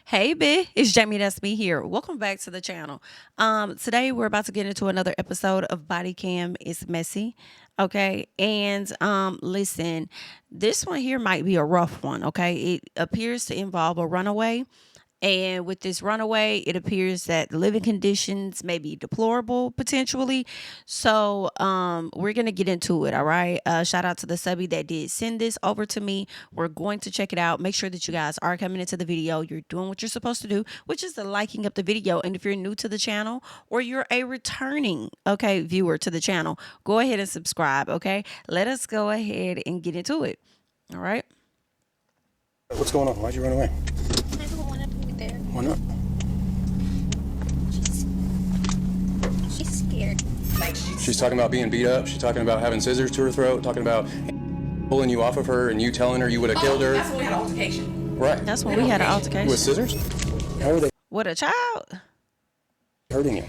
Hey, B, it's JamiThatsMe here. Welcome back to the channel. Today we're about to get into another episode of Body Cam is Messy. Okay, and listen, this one here might be a rough one. Okay, it appears to involve a runaway. And with this runaway, it appears that the living conditions may be deplorable potentially. So we're gonna get into it. All right. Shout out to the subby that did send this over to me. We're going to check it out. Make sure that you guys are coming into the video. You're doing what you're supposed to do, which is the liking of the video. And if you're new to the channel or you're a returning viewer to the channel, go ahead and subscribe. Okay. Let us go ahead and get into it. All right. What's going on? Why'd you run away? I don't want to be there. Why not? She's scared. She's talking about being beat up. She's talking about having scissors to her throat. Talking about pulling you off of her and you telling her you would have killed her. That's when we had an altercation. Right. That's when we had an altercation. With scissors? How are they With a child? hurting you?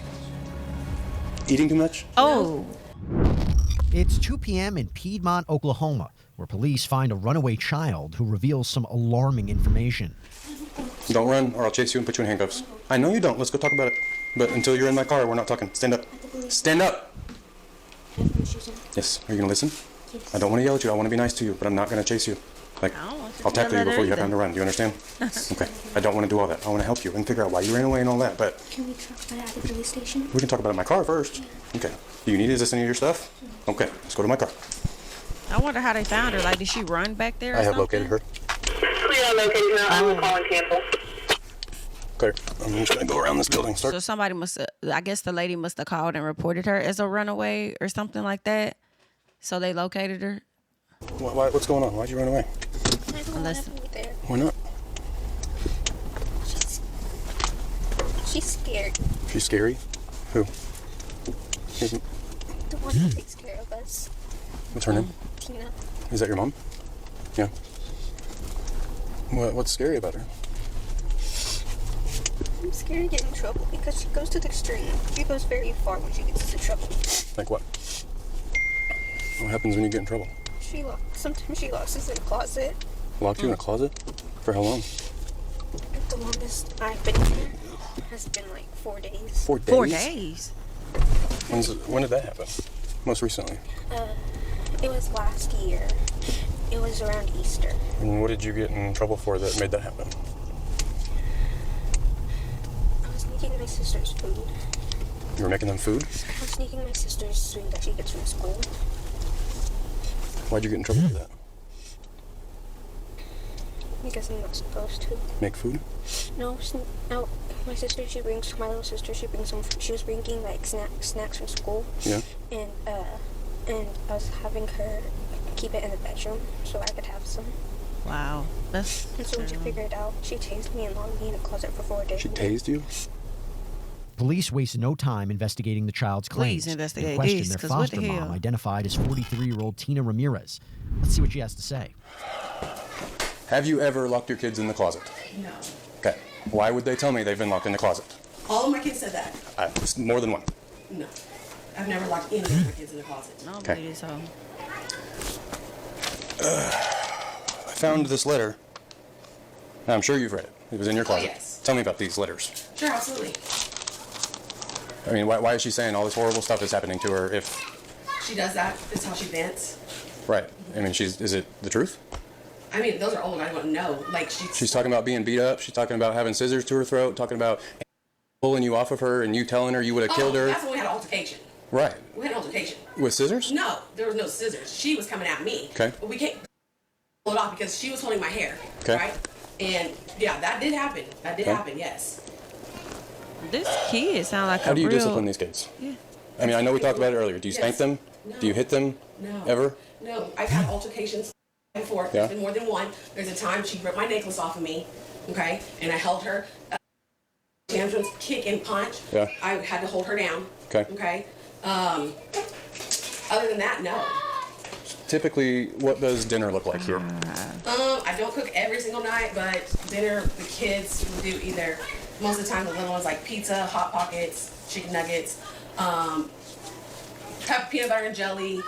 Eating too much? Oh. It's 2 p.m. in Piedmont, Oklahoma, where police find a runaway child who reveals some alarming information. Don't run or I'll chase you and put you in handcuffs. I know you don't. Let's go talk about it. But until you're in my car, we're not talking. Stand up. Stand up! Yes. Are you going to listen? Yes. I don't want to yell at you. I want to be nice to you, but I'm not going to chase you. Like, I don't want you I'll to tackle you yell at before you have her time to run. Do you understand? Okay. I don't want to do all that. I want to help you and figure out why you ran away and all that, but Can we talk about it at the police station? we can talk about it in my car first. Okay. Do you need this any of your stuff? Okay. Let's go to my car. I wonder how they found her. Like, did she run back there or I have something? located her. We are located her. I'm calling Campbell. Okay. I'm just going to go around this building. So somebody I guess the lady must have called and reported her as a runaway or something like that. So they located her. What's going on? Why'd you run away? I don't want to be there. Why not? She's scared. She's scary? Who? The one who takes care of us. What's her name? Tina. Is that your mom? Yeah. What's scary about her? I'm scared to get in trouble because she goes to the extreme. She goes very far when she gets into trouble. Like what? What happens when you get in trouble? Sometimes she locks us in a closet. Locked you in a closet? For how long? The longest I've been here has been like 4 days. 4 days? 4 days. When did that happen? Most recently? It was last year. It was around Easter. And what did you get in trouble for that made that happen? I was making my sister's food. You were making them food? I was making my sister's food that she gets from school. Why'd you get in trouble for that? Because I'm not supposed to. Make food? No, my sister, my little sister, she was bringing like snacks from school. Yeah. And I was having her keep it in the bedroom so I could have some. Wow. And so when she figured it out, she tased me and locked me in a closet for 4 days. She tased you? Police waste no time investigating the child's claims. Please investigate and question these, their 'cause what foster the mom, hell? identified as 43-year-old Tina Ramirez. Let's see what she has to say. Have you ever locked your kids in the closet? No. Okay. Why would they tell me they've been locked in the closet? All of my kids said that. More than one. No. I've never locked any of my kids in the closet. No, Okay. believe it, so. I found this letter. I'm sure you've read it. It was in your closet. yes. Tell me about these letters. Sure, absolutely. I mean, why is she saying all this horrible stuff is happening to her if... She does that. It's how she vents. Right. I mean, is it the truth? I mean, those are old. I don't know. Like, She's talking about being beat up. She's talking about having scissors to her throat. Talking about pulling you off of her and you telling her you would have killed her. That's when we had an altercation. Right. We had an altercation. With scissors? No, there was no scissors. She was coming at me. Okay. But we can't pull it off because she was holding my hair. Okay. Right? And, yeah, that did happen. That did happen, yes. This kid sound like How do you real... discipline these kids? Yeah. I mean, I know we talked about it earlier. Do you spank Yes. them? No. Do you hit them? No. Ever? No, I've had altercations before. Yeah. There's been more than one. There's a time she ripped my necklace off of me, okay, and I held her. Tantrums, kick and punch. Yeah. I had to hold her down. Okay. Okay. Other than that, no. Typically, what does dinner look like here? I don't cook every single night, but dinner the kids will do either. Most of the time, the little ones like pizza, hot pockets, chicken nuggets, peanut butter and jelly.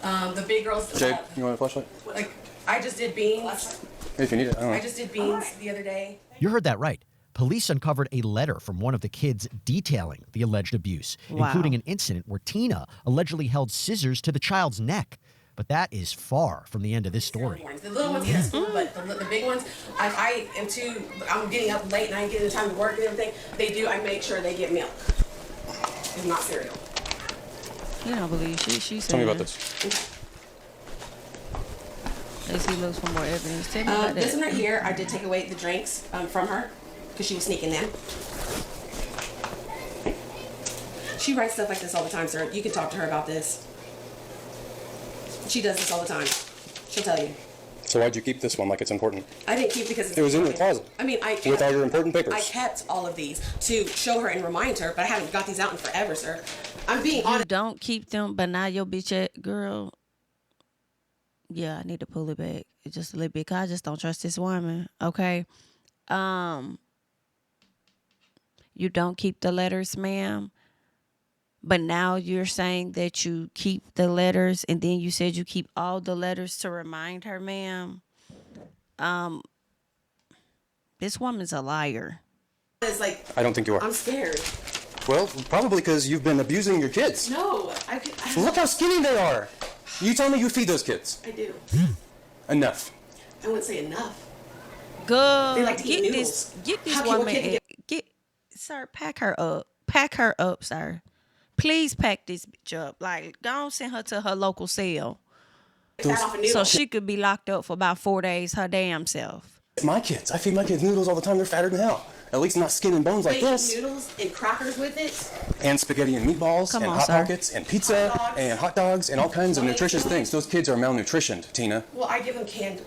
The big girls. Jade, you want a flashlight? Like I just did beans. If you need it, I don't know. I just did beans the other day. You heard that right. Police uncovered a letter from one of the kids detailing the alleged abuse, Wow. including an incident where Tina allegedly held scissors to the child's neck. But that is far from the end of this story. The little ones eat at school, but the big ones, I'm getting up late and I ain't getting the time to work and everything. I make sure they get milk. It's not cereal. You don't believe she said. Tell me about this. Let's see, looks for more evidence. Tell me about This that. one right here, I did take away the drinks from her because she was sneaking them. She writes stuff like this all the time, sir. You can talk to her about this. She does this all the time. She'll tell you. So why'd you keep this one like it's important? I didn't keep because it's It was in your important. closet. I mean, With all your important papers. I kept all of these to show her and remind her, but I haven't got these out in forever, sir. I'm being You honest. don't keep them, but now your bitch at girl. Yeah, I need to pull it back just a little bit. 'Cause I just don't trust this woman. Okay. You don't keep the letters, ma'am. But now you're saying that you keep the letters, and then you said you keep all the letters to remind her, ma'am. This woman's a liar. It's like, I don't think you are. I'm scared. Well, probably because you've been abusing your kids. No, Look how skinny they are. You tell me you feed those kids. I do. Enough. I wouldn't say enough. Good. They like to eat noodles. Get this How can one woman. kid Sir, pack her up. Pack her up, sir. Please pack this bitch up. Like, don't send her to her local cell Fat off a noodle. so she could be locked up for about 4 days her damn self. My kids. I feed my kids noodles all the time. They're fatter than hell. At least not skin and bones like They eat this. noodles and crackers with it. And spaghetti and meatballs Come and on, Hot sir. Pockets and pizza Hot dogs. and hot dogs and all kinds of nutritious things. Those kids are malnutritioned, Tina. Well, I give them canned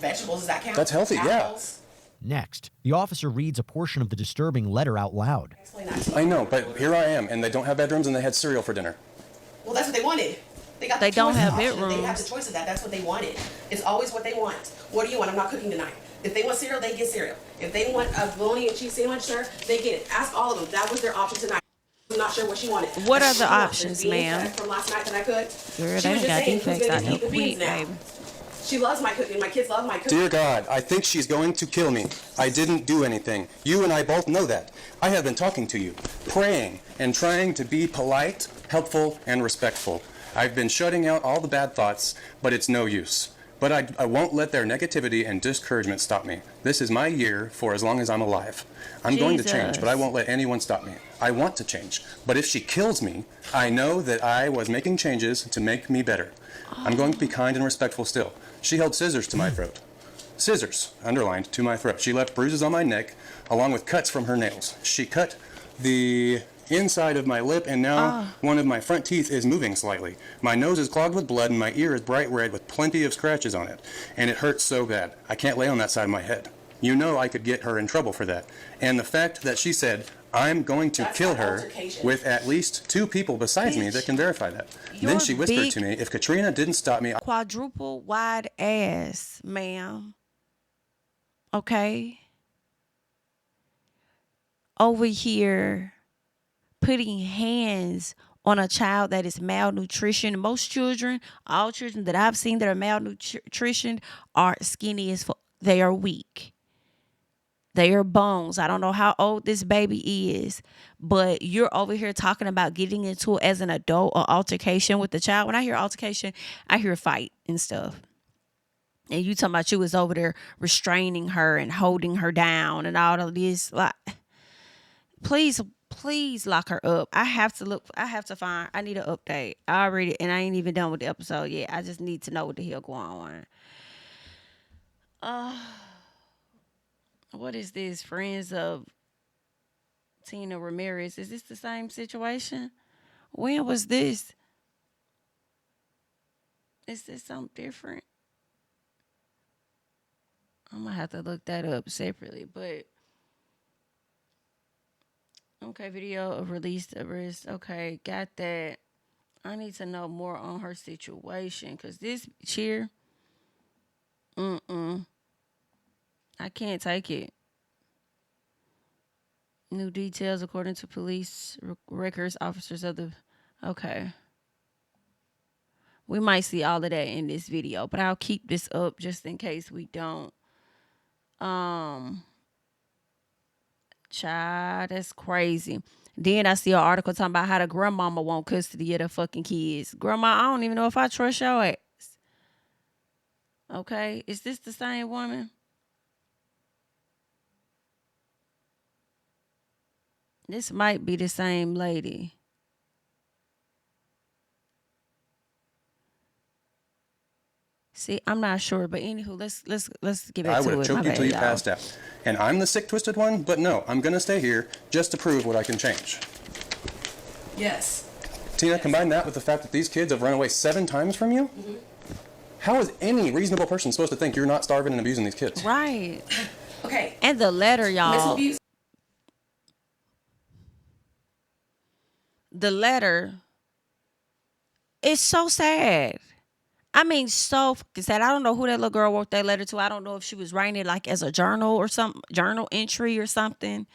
vegetables. Does that count? That's healthy, yeah. Apples. Next, the officer reads a portion of the disturbing letter out loud. Explain that to you. I know, but here I am, and they don't have bedrooms, and they had cereal for dinner. Well, that's what they wanted. They got They the don't choice have option. They bedrooms. have the choice of that. That's what they wanted. It's always what they want. What do you want? I'm not cooking tonight. If they want cereal, they get cereal. If they want a bologna and cheese sandwich, sir, they get it. Ask all of them. That was their option tonight. I'm not sure what she wanted. What are the She wanted options, beans ma'am? From last night that I cooked. Girl, She they was ain't just got saying, defects who's out gonna there eat the beans quick, now? baby. She loves my cooking. My kids love my cooking. Dear God, I think she's going to kill me. I didn't do anything. You and I both know that. I have been talking to you, praying, and trying to be polite, helpful, and respectful. I've been shutting out all the bad thoughts, but it's no use. But I won't let their negativity and discouragement stop me. This is my year for as long as I'm alive. I'm going to change, Jesus. but I won't let anyone stop me. I want to change. But if she kills me, I know that I was making changes to make me better. I'm going to be kind and respectful still. She held scissors to my throat. Scissors, underlined, to my throat. She left bruises on my neck, along with cuts from her nails. She cut the inside of my lip, and now one of my front teeth is moving slightly. My nose is clogged with blood, and my ear is bright red with plenty of scratches on it. And it hurts so bad. I can't lay on that side of my head. You know I could get her in trouble for that. And the fact that she said, I'm going to That's kill not her altercation. with at least 2 people besides me that can verify that. Then You're she whispered big- to me, if Katrina didn't stop me, Quadruple wide ass, ma'am. Okay? Over here putting hands on a child that is malnutrition. Most children, all children that I've seen that are malnutrition are skinny as fuck. They are weak. They are bones. I don't know how old this baby is, but you're over here talking about getting into it as an adult or altercation with the child. When I hear altercation, I hear fight and stuff. And you talking about you was over there restraining her and holding her down and all of this. Like, please lock her up. I have to find, I need an update. I ain't even done with the episode yet. I just need to know what the hell going on. What is this? Friends of Tina Ramirez. Is this the same situation? When was this? Is this something different? I'm gonna have to look that up separately, but okay, video of released arrest. Okay, got that. I need to know more on her situation because this cheer, I can't take it. New details according to police records, officers of the. Okay. We might see all of that in this video, but I'll keep this up just in case we don't. Child, that's crazy. Then I see an article talking about how the grandmama want custody of the fucking kids. Grandma, I don't even know if I trust your ass. Okay, is this the same woman? This might be the same lady. See, I'm not sure, but anywho, let's get back I to would have it. choked My you till bad, you y'all. passed out. And I'm the sick, twisted one, but no, I'm going to stay here just to prove what I can change. Yes. Tina, combine that with the fact that these kids have run away 7 times from you. How is any reasonable person supposed to think you're not starving and abusing these kids? Right. Okay. And the letter, Mental y'all. abuse. The letter is so sad. I mean, so fucking sad. I don't know who that little girl wrote that letter to. I don't know if she was writing it like as a journal or some journal entry or something.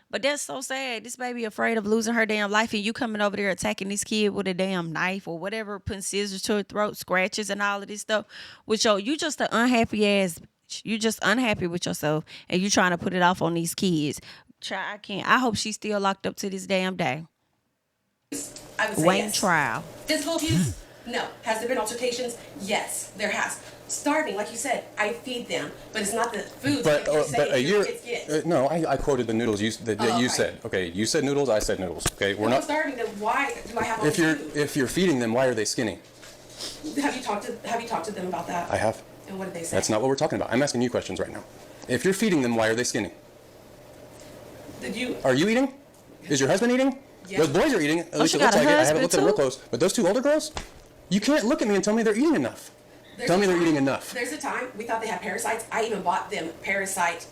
But that's so sad. This baby afraid of losing her damn life, and you coming over there attacking this kid with a damn knife or whatever, putting scissors to her throat, scratches and all of this stuff. Which, yo, you just an unhappy ass bitch. You just unhappy with yourself, and you trying to put it off on these kids. Try, I can't. I hope she's still locked up to this damn day. I would say Waiting yes. trial. Physical abuse? No. Has there been altercations? Yes, there has. Starving, like you said, I feed them, but it's not the food But, that you're saying but a your year, kids get. no, I quoted the noodles that Oh, you okay. said. Okay, you said noodles, I said noodles. Okay, we're If I'm not. starving, then why do I have all this food? If you're feeding them, why are they skinny? Have you talked to them about that? I have. And what did they say? That's not what we're talking about. I'm asking you questions right now. If you're feeding them, why are they skinny? Did you? Are you eating? Is your husband eating? Yeah. Those boys are eating. At least she it looks got a like it. I haven't husband looked at them real too? close. But those 2 older girls, you can't look at me and tell me they're eating enough. Tell me they're eating enough. There's a time we thought they had parasites. I even bought them parasite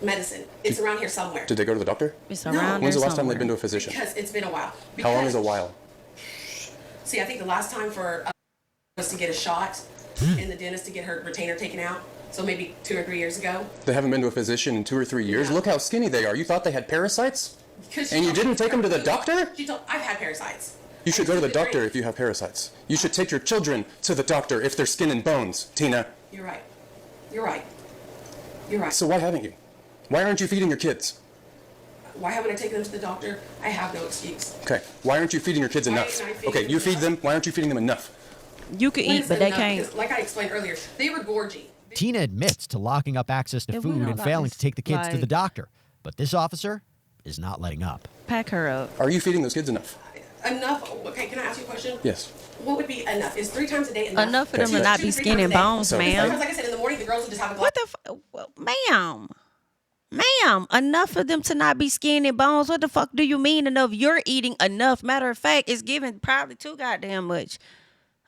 medicine. It's around here somewhere. Did they go to the doctor? It's No. around When's the there last time they've been to a somewhere. physician? Because it's been a while. How long is Because- a while? See, I think the last time for was to get a shot in the dentist to get her retainer taken out. So maybe 2 or 3 years ago. They haven't been to a physician in 2 or 3 years. No. Look how skinny they are. You thought they had parasites? 'Cause she And you told me didn't take them to the doctor? She told I've had parasites. You should go to the It's been doctor great. if you have parasites. You should take your children to the doctor if they're skin and bones, Tina. You're right. You're right. You're right. So why haven't you? Why aren't you feeding your kids? Why haven't I taken them to the doctor? I have no excuse. Okay, why aren't you feeding your kids Why enough? ain't I feeding Okay, you them feed enough? them. Why aren't you feeding them enough? You can When eat, is but they enough? can't. Because, like I explained earlier, they were gorgy. Tina admits to locking up access to Yeah, we food know and about failing this, to take the kids to the like- doctor. But this officer is not letting up. Pack her up. Are you feeding those kids enough? Enough. Okay, can I ask you a question? Yes. What would be enough? Is 3 times a day enough? Enough for them to not Two be to three skin times and a day. bones, So, ma'am. Sometimes, like I said, in the morning, the girls would just have a glass. What the ma'am? Ma'am, enough for them to not be skin and bones. What the fuck do you mean enough? You're eating enough. Matter of fact, it's given probably too goddamn much.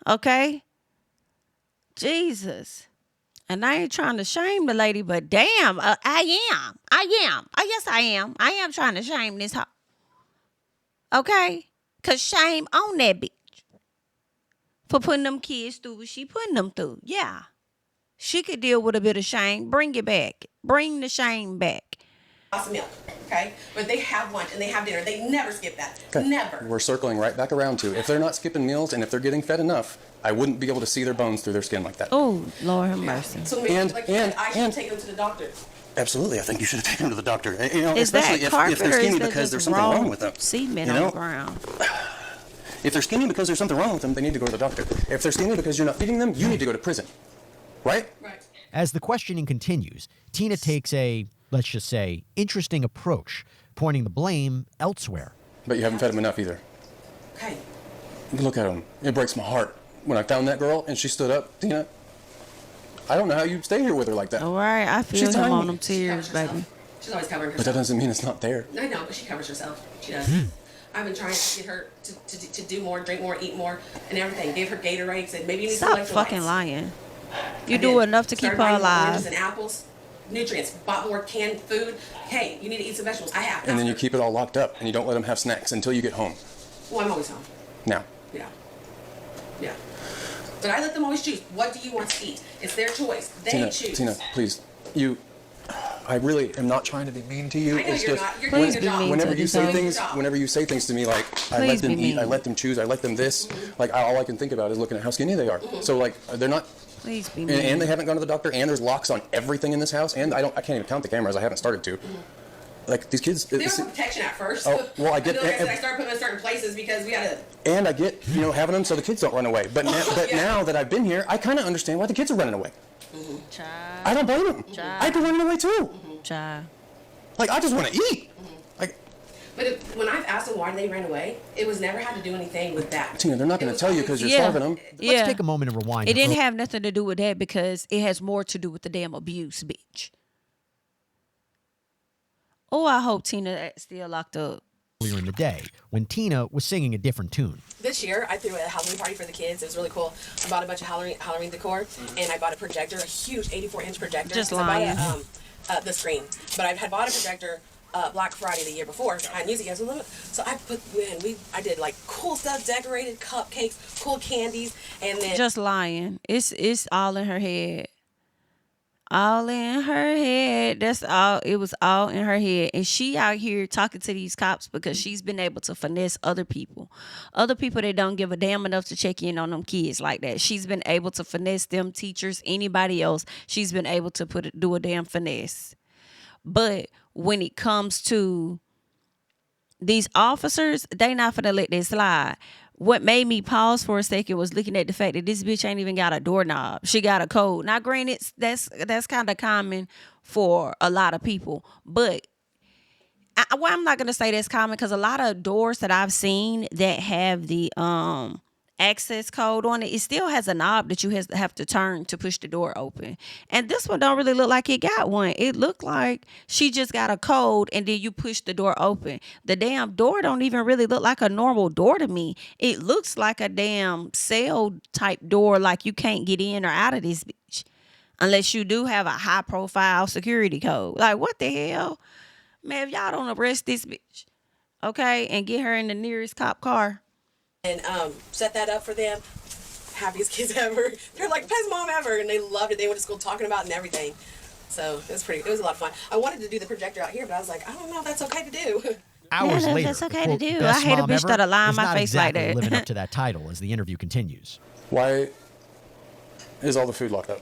Okay? Jesus. And I ain't trying to shame the lady, but damn, I am. Yes, I am. I am trying to shame this hoe. Okay? Because shame on that bitch for putting them kids through what she putting them through. Yeah. She could deal with a bit of shame. Bring it back. Bring the shame back. Of milk, okay? But they have lunch and they have dinner. They never skip that. Okay. Never. We're circling right back around to if they're not skipping meals and if they're getting fed enough, I wouldn't be able to see their bones through their skin like that. Oh, Lord have mercy. So maybe, And- like you said, I should and- take them to the doctor. Absolutely, I think you should have taken them to the doctor. You know, Is especially that if carpet they're or is skinny that because just there's something raw wrong with them. cement You on know? the ground? If they're skinny because there's something wrong with them, they need to go to the doctor. If they're skinny because you're not feeding them, you need to go to prison. Right? Right. As the questioning continues, Tina takes a, let's just say, interesting approach, pointing the blame elsewhere. But you haven't fed them enough either. Okay. Look at them. It breaks my heart. When I found that girl and she stood up, Tina, I don't know how you stay here with her like that. All right, I feel She's him tiny. on them She covers tears, baby. herself. She's always covering But that herself. doesn't mean it's not there. I know, but she covers herself. She does. I've been trying to get her to do more, drink more, eat more, and everything. Gave her Gatorade. Said maybe you need Stop some fucking electrolytes. lying. You I do did. enough to keep Started her buying more oranges alive. and apples, nutrients. Bought more canned food. Hey, you need to eat some vegetables. I have. And then you Ask her. keep it all locked up and you don't let them have snacks until you get home. Well, I'm always home. Now, Yeah. Yeah. But I let them always choose. What do you want to eat? It's their choice. They choose. Tina, please. I really am not trying to be mean to you. I know It's you're just not. You're Please doing be your job. mean whenever to you these say hoes. things, Job. whenever you say things to me like I let Please them be eat, I mean. let them choose, I let them this, like all I can think about is looking at how skinny they are. So like they're not, Please be and mean. they haven't gone to the doctor, and there's locks on everything in this house, and I can't even count the cameras. I haven't started to. like these kids. They were for protection at first. Oh, well, I get. Like I said, I started putting them in certain places because we had to. And I get, having them so the kids don't run away. But now that I've been here, I kind of understand why the kids are running away. Child. I don't blame them. I'd be running away too. Child. Like, I just want to eat. Like, But when I've asked them why they ran away, it was never had to do anything with that. Tina, they're not going to tell you because you're Yeah. starving them. Let's take a moment and rewind. It didn't have nothing to do with that because it has more to do with the damn abuse, bitch. Oh, I hope Tina still locked up. Earlier in the day, when Tina was singing a different tune. This year, I threw a Halloween party for the kids. It was really cool. I bought a bunch of Halloween decor, and I bought a projector, a huge 84-inch projector. Just 'Cause I lying. bought the screen, but I had bought a projector Black Friday the year before. I hadn't used it yet, so I did like cool stuff, decorated cupcakes, cool candies, and then Just lying. It's all in her head. All in her head. That's all. It was all in her head. And she out here talking to these cops because she's been able to finesse other people. Other people that don't give a damn enough to check in on them kids like that. She's been able to finesse them teachers, anybody else. She's been able to do a damn finesse. But when it comes to these officers, they not finna let this slide. What made me pause for a second was looking at the fact that this bitch ain't even got a doorknob. She got a code. Now, granted, that's kind of common for a lot of people, but I'm not gonna say that's common because a lot of doors that I've seen that have the access code on it, it still has a knob that you have to turn to push the door open. And this one don't really look like it got one. It looked like she just got a code and then you push the door open. The damn door don't even really look like a normal door to me. It looks like a damn cell type door, like you can't get in or out of this bitch unless you do have a high profile security code. Like, what the hell? Man, if y'all don't arrest this bitch, okay, and get her in the nearest cop car. and set that up for them. Happiest kids ever. They're like best mom ever, and they loved it. They went to school talking about it and everything. So it was a lot of fun. I wanted to do the projector out here, but I was like, I don't know if that's okay to do. Hours later, that's okay the to quote, do. I "best hate a mom bitch ever," that'll lie in is my not face like exactly that. living up to that title as the interview continues. Why is all the food locked up?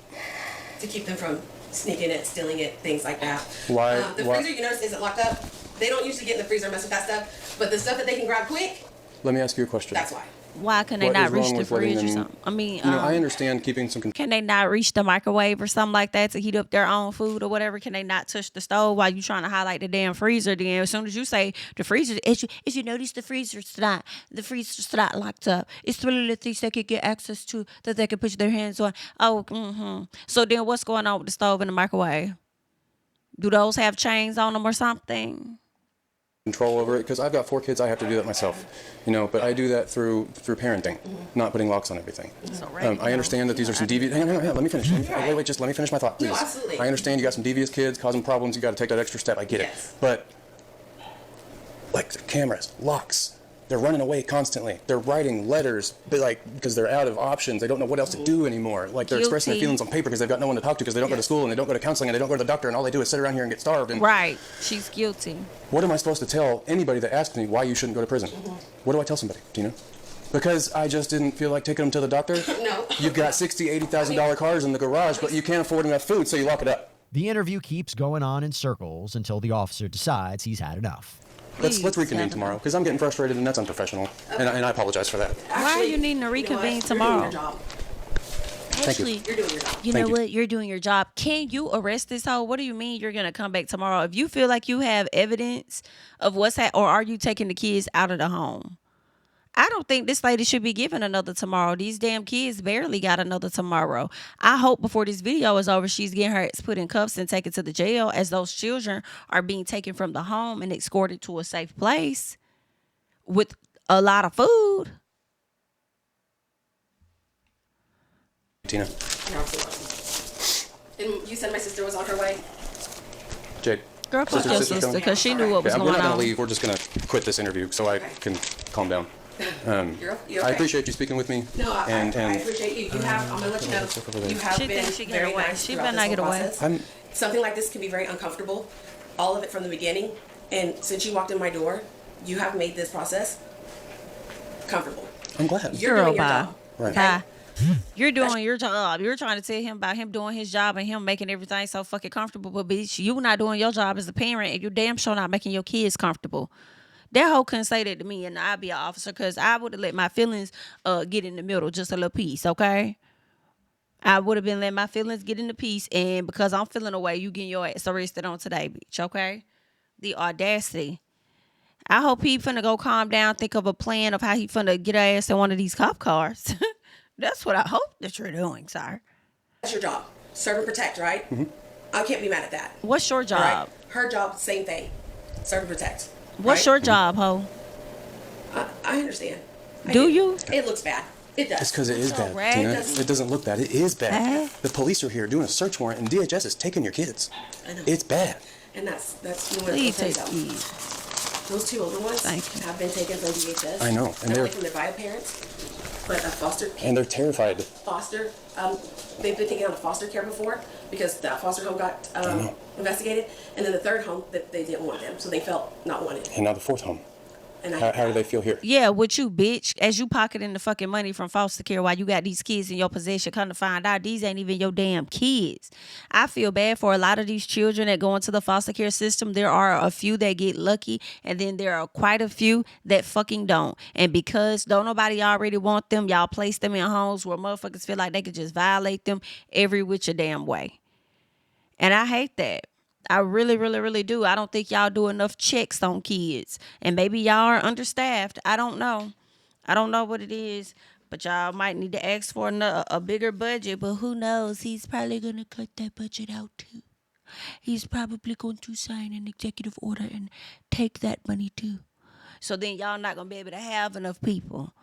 To keep them from sneaking it, stealing it, things like that. Why- The why- freezer, you notice, isn't locked up. They don't usually get in the freezer and mess with that stuff, but the stuff that they can grab quick, Let me ask you a question. that's why. Why can they What not is reach wrong the with letting fridge or them- something? I mean, I understand keeping some can they not reach the microwave or something like that to heat up their own food or whatever? Can they not touch the stove while you trying to highlight the damn freezer? Then as soon as you say the freezer, as you notice the freezer's not locked up. It's really the things they could get access to that they can put their hands on. Oh, So then what's going on with the stove and the microwave? Do those have chains on them or something? control over it because I've got 4 kids. I have to do that myself, but I do that through parenting, not putting locks on everything. I understand that these are some devious. Hang on, let me finish. Wait, just let me finish my thought, please. No, absolutely. I understand you got some devious kids causing problems. You got to take that extra step. I get Yes. it, but like the cameras, locks. They're running away constantly. They're writing letters, but because they're out of options. They don't know what else to do anymore. Like they're expressing their Guilty. feelings on paper because they've got no one to talk to because they don't go to school and they don't go to counseling and they don't go to the doctor and all they do is sit around here and get starved. And Right. She's guilty. what am I supposed to tell anybody that asks me why you shouldn't go to prison? What do I tell somebody, Tina? Because I just didn't feel like taking them to the doctor? No. You've got $60,000, $80,000 cars in the garage, but you can't afford enough food, so you lock it up. The interview keeps going on in circles until the officer decides he's had enough. Let's Please, reconvene Seven. tomorrow, because I'm getting frustrated and that's unprofessional, and I apologize for that. Why are you needing to reconvene tomorrow? You're doing your job. Thank you. Actually, You're doing your job. you Thank know you. what? You're doing your job. Can you arrest this hoe? What do you mean you're going to come back tomorrow? If you feel like you have evidence of what's or are you taking the kids out of the home? I don't think this lady should be given another tomorrow. These damn kids barely got another tomorrow. I hope before this video is over, she's getting her ass put in cuffs and taken to the jail as those children are being taken from the home and escorted to a safe place with a lot of food. Tina, You're absolutely welcome. And you said my sister was on her way? Jade. Girl, fuck your sister, sister, because she knew what was Yeah, we're going not going on. to leave. We're just going to quit this interview so I can calm down. You're okay. I appreciate you speaking with me. No, I and appreciate you. I'm going to let you know. You have She been thinks she get very away. nice She throughout better this not whole get away. process. Something like this can be very uncomfortable. All of it from the beginning. And since you walked in my door, you have made this process comfortable. I'm glad. You're Girl, doing your bye. job. Right. Bye. You're doing your job. You're trying to tell him about him doing his job and him making everything so fucking comfortable. But bitch, you not doing your job as a parent, and you damn sure not making your kids comfortable. That hoe couldn't say that to me, and I'd be an officer, because I would have let my feelings get in the middle, just a little piece, okay? I would have been letting my feelings get in the piece, and because I'm feeling away, you getting your ass arrested on today, bitch, okay? The audacity. I hope he finna go calm down, think of a plan of how he finna get her ass in one of these cop cars. That's what I hope that you're doing, sir. That's your job. Serve and protect, right? I can't be mad at that. What's your job? Right? Her job, same thing. Serve and protect. What's right? your job, ho? I understand. Do you? It looks bad. It does. It's because it is bad, red. Tina. It doesn't look bad. It is bad. Eh? The police are here doing a search warrant, and DHS is taking your kids. I know. It's bad. And that's you know what Please I'll take tell you these. something. Those two older ones Thank you. have been taken from DHS. I know, and And they're- only from their bio parents, but foster. And they're terrified. Foster. They've been taken out of foster care before because the foster home got investigated, and then the third home that they didn't want them, so they felt not wanted. And now the fourth home. And How do they feel here? Yeah, with you, bitch. As you pocketing the fucking money from foster care while you got these kids in your possession, come to find out these ain't even your damn kids. I feel bad for a lot of these children that go into the foster care system. There are a few that get lucky, and then there are quite a few that fucking don't. And because don't nobody already want them, y'all place them in homes where motherfuckers feel like they could just violate them every which a damn way. And I hate that. I really, really, really do. I don't think y'all do enough checks on kids. And maybe y'all are understaffed. I don't know. I don't know what it is. But y'all might need to ask for a bigger budget. But who knows? He's probably going to cut that budget out too. He's probably going to sign an executive order and take that money too. So then y'all not going to be able to have enough people.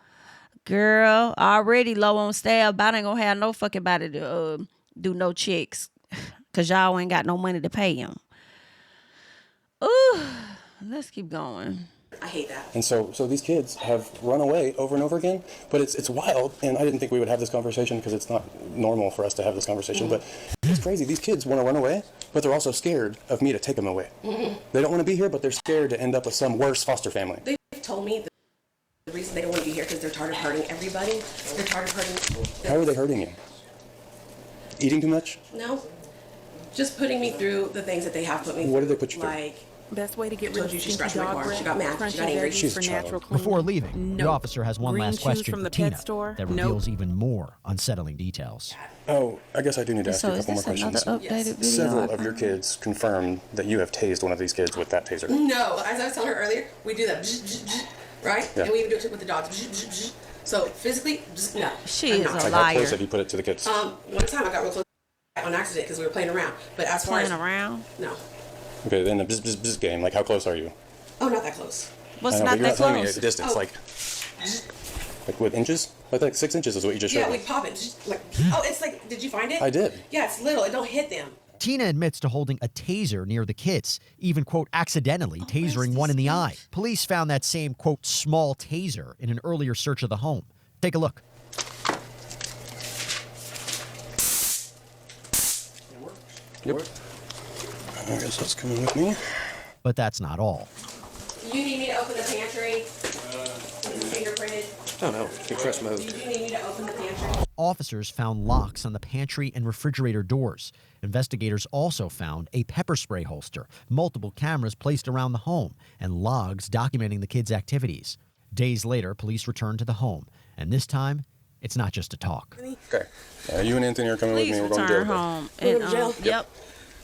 Girl, already low on staff. But I ain't going to have no fucking body to do no checks. Because y'all ain't got no money to pay him. Ooh, let's keep going. I hate that. And so these kids have run away over and over again, but it's wild, and I didn't think we would have this conversation because it's not normal for us to have this conversation, but it's crazy. These kids want to run away, but they're also scared of me to take them away. They don't want to be here, but they're scared to end up with some worse foster family. They've told me the reason they don't want to be here because they're tired of hurting everybody. They're tired of hurting. How are they hurting you? Eating too much? No. Just putting me through the things that they have put me through. What did they put you through? Like, Best way to get rid Told of you she stinky scratched my dog car. breath, She got mad. She crunchy got angry. veggies She's for a child. natural cleaning. Before leaving, the Nope. officer has one Green last shoes question from for the Tina pet store? that Nope. reveals even more unsettling details. Oh, I guess I do need to ask So you a is couple more this another questions. updated video? Several of your kids confirmed that you have tased one of these kids with that taser. no, as I was telling her earlier, we do that, right? Yeah. And we even do it with the dogs. So physically, no. She I'm is not. a Like, how liar. close have you put it to the kids? One time I got real close on accident because we were playing around. But as far Playing as around? no, Okay, then the bzz game, like how close are you? oh, not that close. What's I know, not but you're that not telling me close? the distance, Oh. like what, inches? Like 6 inches is what you just Yeah, showed we me. pop it. Like, oh, it's like, did you find it? I did. Yeah, it's little. It don't hit them. Tina admits to holding a taser near the kids, even, quote, accidentally tasering one in the eye. Police found that same, quote, small taser in an earlier search of the home. Take a look. Yep. I guess that's coming with me. But that's not all. You need me to open the pantry? Fingerprinted? Oh no, compressed mode. You do need me to open the pantry? Officers found locks on the pantry and refrigerator doors. Investigators also found a pepper spray holster, multiple cameras placed around the home, and logs documenting the kids' activities. Days later, police returned to the home, and this time, it's not just a talk. Okay. You and Anthony are coming with Please me. We're going to jail. return today. home. We're And, going to jail? Yep.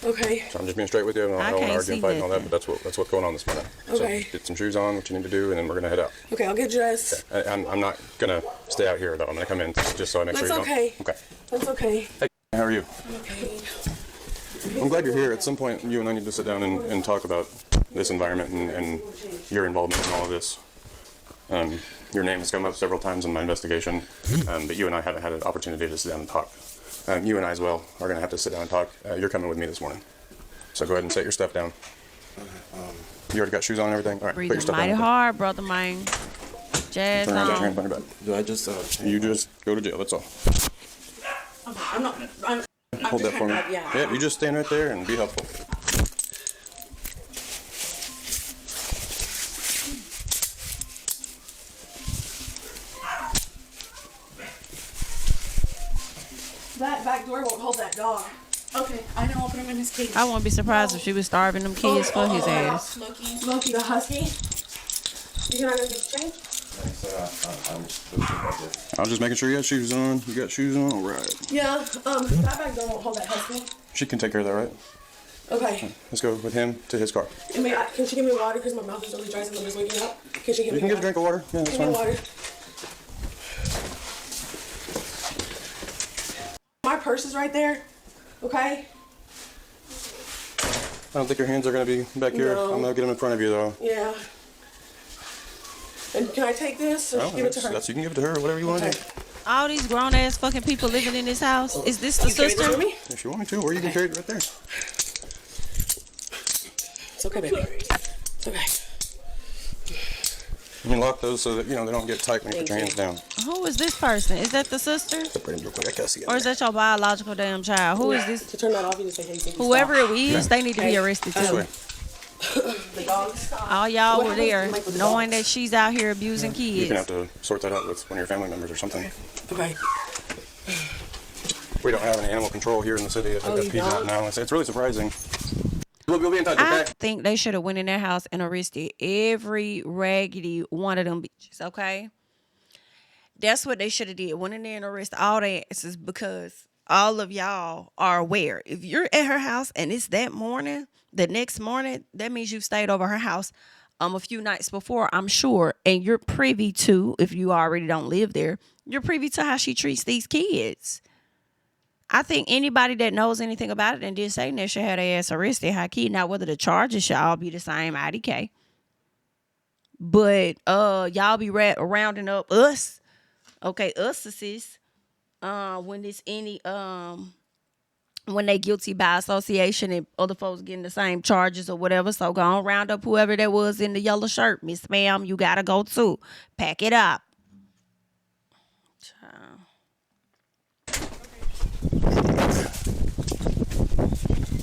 Okay. So I'm just being straight with you. I I don't want can't to argue see and fight and all that, nothing. but that's what's going on this morning. Okay. So get some shoes on, what you need to do, and then we're going to head out. Okay, I'll get dressed. I'm not going to stay out here, though. I'm going to come in just so I make That's sure you okay. don't. Okay. That's okay. Hey, how are you? Okay. I'm glad you're here. At some point, you and I need to sit down and talk about this environment and your involvement in all of this. Your name has come up several times in my investigation, but you and I haven't had an opportunity to sit down and talk. You and I as well are going to have to sit down and talk. You're coming with me this morning. So go ahead and set your stuff down. You already got shoes on and everything? All right, put your Breathing stuff mighty down. hard, brother man. Jazz Turn around, your on. hand behind your back. Do I just You just go to jail, that's all. I'm not. I'm Hold that just for me. trying to- yeah. Yeah, you just stand right there and be helpful. back door won't hold that dog. Okay, I know. I'll put him in his cage. I wouldn't be surprised if she was starving them kids for his ass. Smokey the husky. You're not gonna get the chain? I was just making sure you got shoes on. You got shoes on? All right. Yeah, that back door won't hold that husky. She can take care of that, right? Okay. Let's go with him to his car. Can she give me water? Because my mouth is really dry since I'm just waking up. Can she give me You can get a water? drink of water. Yeah, that's Give me fine. water. My purse is right there. Okay? I don't think your hands are going to be back here. No. I'm going to get them in front of you, though. Yeah. And can I take this or Well, give it to her? you can give it to her, whatever you want to Okay. do. All these grown ass fucking people living in this house. Is this the You carry this sister? with me? If you want me to, or you can carry it right there. It's okay, baby. It's okay. You can lock those so that, they don't get tight when you put your hands down. Who is this person? Is that the sister? Put it real quick. I can't see it. Or is that your biological damn child? Who is this? To turn that off, you just say, hey, Ziggy, Whoever stop. it is, they need to be arrested This too. way. The dogs. All y'all What were there happens with the knowing dogs? that she's out here abusing You're going to kids. have to sort that out with one of your family members or something. Okay. We don't have any animal control here in the city. I think that's you Piedmont don't? now. It's really surprising. We'll be in touch, I okay? think they should have went in their house and arrested every raggedy one of them bitches, okay? That's what they should have did. Went in there and arrested all their asses because all of y'all are aware. If you're at her house and it's that morning, the next morning, that means you've stayed over her house a few nights before, I'm sure, and you're privy to, if you already don't live there, you're privy to how she treats these kids. I think anybody that knows anything about it and did say that should have their ass arrested, high key. Now, whether the charges should all be the same, IDK. But y'all be rounding up us, okay, us when it's any when they guilty by association and other folks getting the same charges or whatever. So go on, round up whoever that was in the yellow shirt. Miss Ma'am, you gotta go too. Pack it up. Child.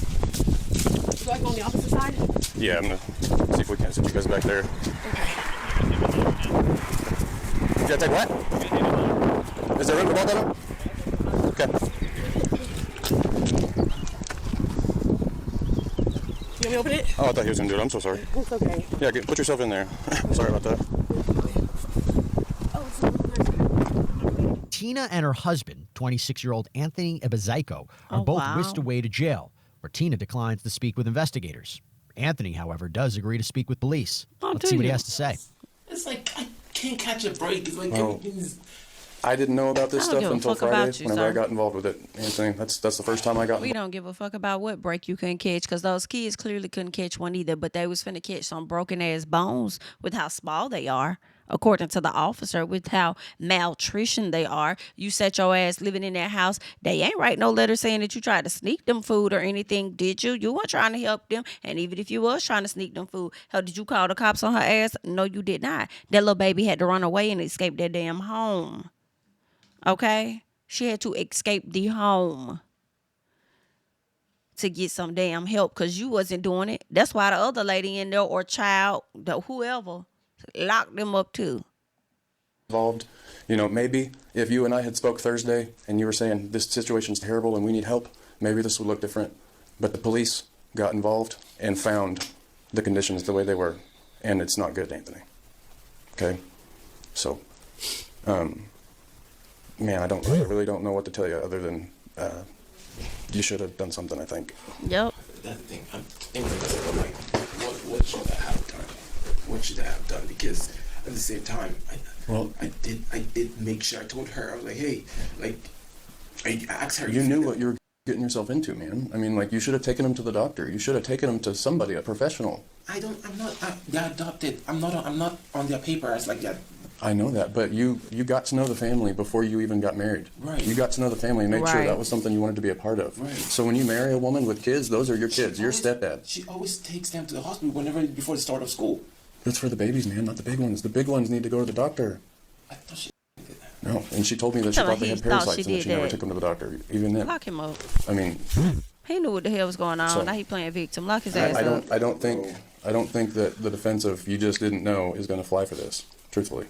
Do I go on the opposite side? Yeah, I'm going to see if we can sit you guys back there. Okay. You got to take what? Is there room for both of them? Okay. You want me to open it? Oh, I thought he was going to do it. I'm so sorry. It's okay. Yeah, put yourself in there. Sorry about that. Tina and her husband, 26-year-old Anthony Ebezaiko, are both whisked away to jail, where Tina declines to speak with investigators. Anthony, however, does agree to speak with police. Let's see what he has to say. It's like I can't catch a break. It's like Well, everything's. I didn't know about this I don't stuff give a until fuck about Friday you, whenever I sir. got involved with it, Anthony. That's the first time I got We involved. don't give a fuck about what break you couldn't catch because those kids clearly couldn't catch one either, but they was finna catch some broken ass bones with how small they are, according to the officer, with how malnutrition they are. You set your ass living in that house. They ain't write no letter saying that you tried to sneak them food or anything, did you? You weren't trying to help them. And even if you was trying to sneak them food, hell, did you call the cops on her ass? No, you did not. That little baby had to run away and escape their damn home. Okay? She had to escape the home to get some damn help because you wasn't doing it. That's why the other lady in there or child, whoever, locked them up too. Involved. Maybe if you and I had spoke Thursday and you were saying this situation's terrible and we need help, maybe this would look different. But the police got involved and found the conditions the way they were, and it's not good, Anthony. Okay? So, man, I really don't know what to tell you other than you should have done something, I think. Yep. That thing. I'm like, what should I have done? What should I have done? Because at the same time, I did make sure I told her. I was like, hey, I asked her. You knew what you were getting yourself into, man. I mean, you should have taken him to the doctor. You should have taken him to somebody, a professional. I'm not. They're adopted. I'm not on their papers like that. I know that, but you got to know the family before you even got married. Right. You got to know the family and make sure Right. that was something you wanted to be a part of. Right. So when you marry a woman with kids, those are your kids, your stepdad. She always takes them to the hospital before the start of school. That's for the babies, man, not the big ones. The big ones need to go to the doctor. I thought she did that. No, and she told me that she Tell her thought they he had thought parasites she and that did she never that. took them to the doctor. Even then, Lock him up. I mean, He knew what the hell was going on. So- Now he playing victim. Lock his ass I up. don't think that the defense of you just didn't know is going to fly for this. Truthfully,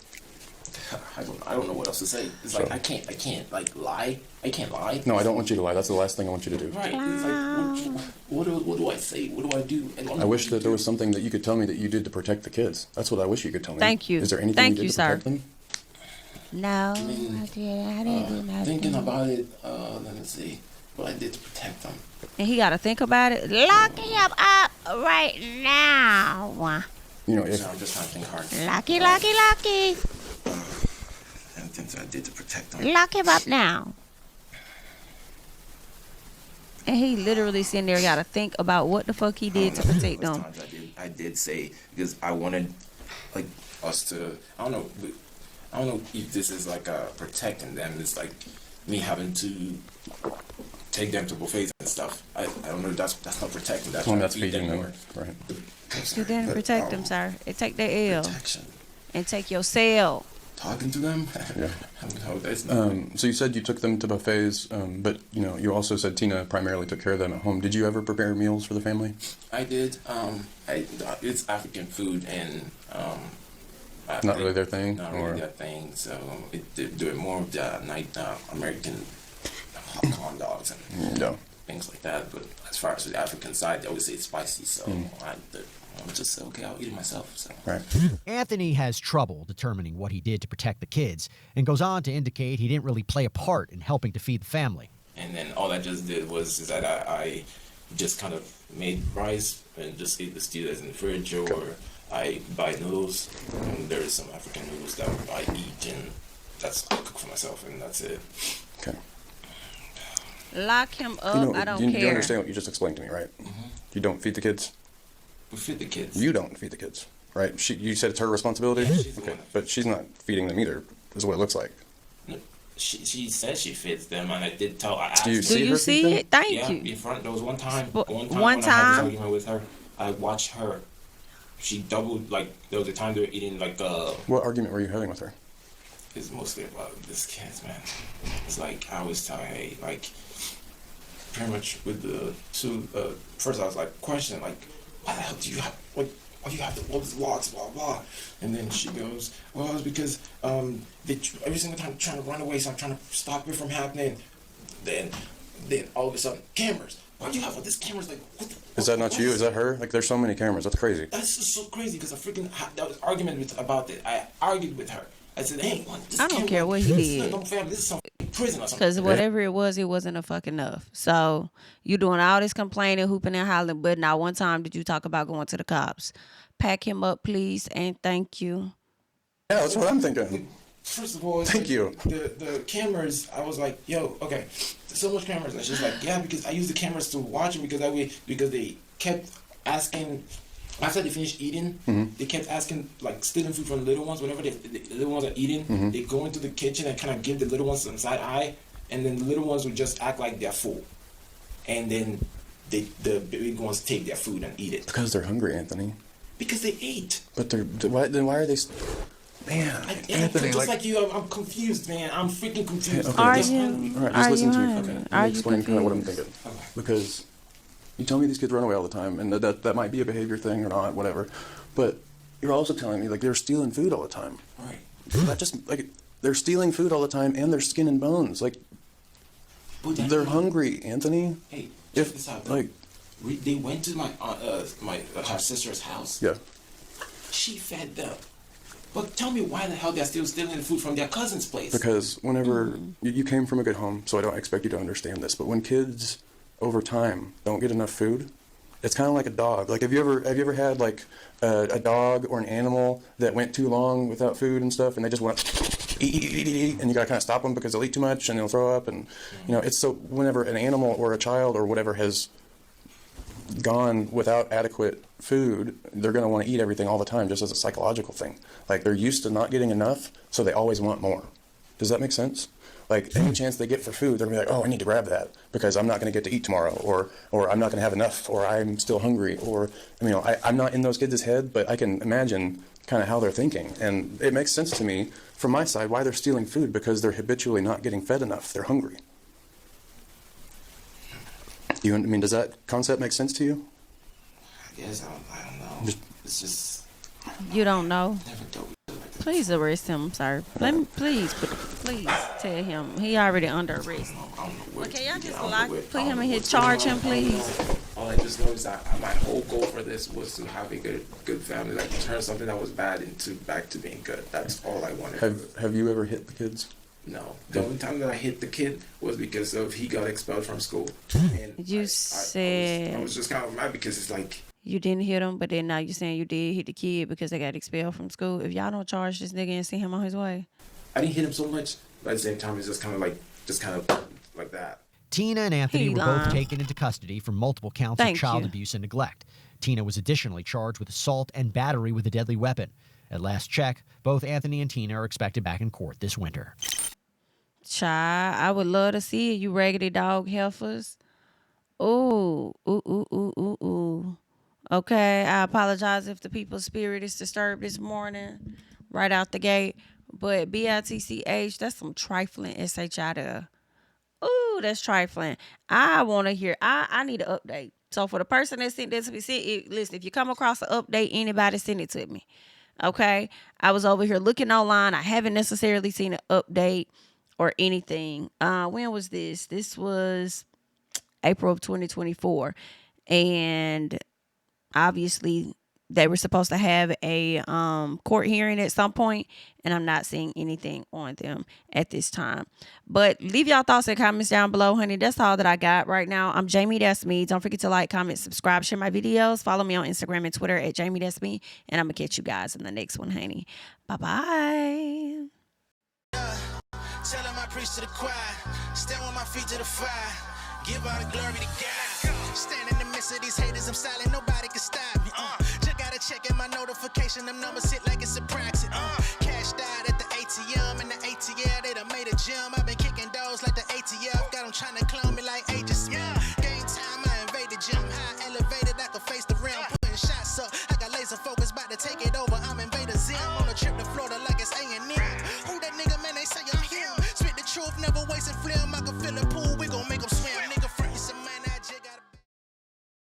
I don't know what else to say. It's like I can't like lie. I can't lie. No, I don't want you to lie. That's the last thing I want you to do. Right. It's like what do I say? What do I do? I wish that there was something that you could tell me that you did to protect the kids. That's what I wish you could tell me. Thank you. Is there anything Thank you you, did to protect sir. them? No, I didn't do nothing. Thinking about it, let me see what I did to protect them. And he got to think about it. Lock him up right now. You know, if So I'm just trying to think hard. Locky, locky, locky. And things I did to protect them. Lock him up now. And he literally sitting there got to think about what the fuck he did to protect them. I did say, because I wanted like us to, I don't know if this is like protecting them. It's like me having to take them to buffets and stuff. I don't know. That's not protecting. That's well, trying that's to feed feeding them, more. right? You didn't protect them, sir. And take their L. Protection. And take your cell. Talking to them. Yeah. No, that's not. So you said you took them to buffets, but you know, you also said Tina primarily took care of them at home. Did you ever prepare meals for the family? I did. It's African food and Not really their thing, Not or really their thing. So they're doing more of the night American corn dogs and no. things like that. But as far as the African side, they always say it's spicy. So I'm just okay. I'll eat it myself. So. Right. Anthony has trouble determining what he did to protect the kids and goes on to indicate he didn't really play a part in helping to feed the family. And then all I just did was is that I just kind of made rice and just ate the stew that's in the fridge, or I buy noodles, and there is some African noodles that I eat, and I cook for myself, and that's it. Okay. Lock him up. You know, I don't you care. understand what you just explained to me, right? You don't feed the kids. We feed the kids. You don't feed the kids, right? You said it's her responsibility. she's the Okay, one. but she's not feeding them either. Is what it looks like. No, she says she feeds them, and I did tell. I asked Do you her. Do see you her see feed them? it? Thank Yeah, you. in front. There was one time. But One one when I had time- this argument with her, I watched her. She doubled like there was a time they were eating like What argument were you having with her? It's mostly about this kids, man. It's like I always tell her, hey, like pretty much with the two. First, I was like questioning, like, why the hell do you have what? Why do you have all these locks, blah blah? And then she goes, well, it's because they every single time they're trying to run away, so I'm trying to stop it from happening. Then all of a sudden, cameras. Why do you have all these cameras? Like, Is that not you? Is that her? Like, there's so many cameras. That's crazy. That's just so crazy because I freaking that was argument about it. I argued with her. I said, hey, this I don't camera- care what he this is did. no family. This is some prison or something. Because whatever it wasn't enough enough. So you doing all this complaining, hooping and hollering, but not one time did you talk about going to the cops. Pack him up, please, and thank you. Yeah, that's what I'm thinking. First of all, Thank you. The cameras. I was like, yo, okay, there's so much cameras. And she's like, yeah, because I use the cameras to watch them because they kept asking. After they finished eating, they kept asking, like, stealing food from the little ones. Whenever the little ones are eating, they go into the kitchen and kind of give the little ones some side eye, and then the little ones would just act like they're full, and then the big ones take their food and eat it Because they're hungry, Anthony. because they ate. But why are they? Man, Anthony, Just like you, I'm confused, man. I'm freaking confused. Okay, Are just- you? All right, Are just listen you to me. hungry? Okay, let Are me you explain kind of what I'm confused? thinking. Okay. Because you tell me these kids run away all the time, and that might be a behavior thing or not, whatever. But you're also telling me like they're stealing food all the time. Right. Not just like they're stealing food all the time, and they're skin and bones. Like But that- they're hungry, Anthony. Hey, check If this out. like They went to her sister's house. yeah, She fed them. But tell me why the hell they're still stealing the food from their cousin's place? because whenever you came from a good home, so I don't expect you to understand this, but when kids over time don't get enough food, it's kind of like a dog. Like have you ever had like a dog or an animal that went too long without food and stuff, and they just went eat, and you gotta kind of stop them because they'll eat too much and they'll throw up, and you know it's so whenever an animal or a child or whatever has gone without adequate food, they're going to want to eat everything all the time just as a psychological thing. Like they're used to not getting enough, so they always want more. Does that make sense? Like any chance they get for food, they're going to be like, oh, I need to grab that because I'm not going to get to eat tomorrow, or I'm not going to have enough, or I'm still hungry, or I'm not in those kids' head, but I can imagine kind of how they're thinking. And it makes sense to me from my side why they're stealing food, because they're habitually not getting fed enough. They're hungry. Does that concept make sense to you? I guess I don't know. It's just You don't know. never dealt with it like Please arrest him, sir. Let me please tell him he already under arrest. Okay, y'all just put him in here, charge him, please. All I just know is that my whole goal for this was to have a good family, like turn something that was bad back to being good. That's all I wanted. Have you ever hit the kids? No. The only time that I hit the kid was because he got expelled from school. And You said I was just kind of mad because it's like, you didn't hit him, but then now you're saying you did hit the kid because they got expelled from school. If y'all don't charge this nigga and send him on his way. I didn't hit him so much, but at the same time, it's just kind of like that. Tina and Anthony were both taken into custody for multiple counts of child abuse and neglect. Tina was additionally charged with assault and battery with a deadly weapon. At last check, both Anthony and Tina are expected back in court this winter. Child, I would love to see it, you raggedy dog heifers. Ooh. Okay, I apologize if the people's spirit is disturbed this morning, right out the gate. But BITCH, that's some trifling SHI there. Ooh, that's trifling. I want to hear, I need an update. So for the person that sent this to me, listen, if you come across an update, anybody send it to me. Okay? I was over here looking online. I haven't necessarily seen an update or anything. When was this? This was April of 2024. And obviously they were supposed to have a court hearing at some point, and I'm not seeing anything on them at this time. But leave y'all thoughts and comments down below, honey. That's all that I got right now. I'm JamiThatsMe. Don't forget to like, comment, subscribe, share my videos. Follow me on Instagram and Twitter at JamiThatsMe, and I'm gonna catch you guys in the next one, honey. Bye-bye. Tell him I preach to the choir. Stand with my feet to the fire. Give all the glory to God. Stand in the midst of these haters, I'm silent, nobody can stop me. Just gotta check in my notification, them numbers hit like it's a proxy. Cashed out at the ATM, and the ATL, they done made a gym. I've been kicking doors like the ATF, got them trying to clone me like Agent Smith. Game time, I invaded gym, high elevated, I could face the rim. Putting shots up, I got laser focus, about to take it over.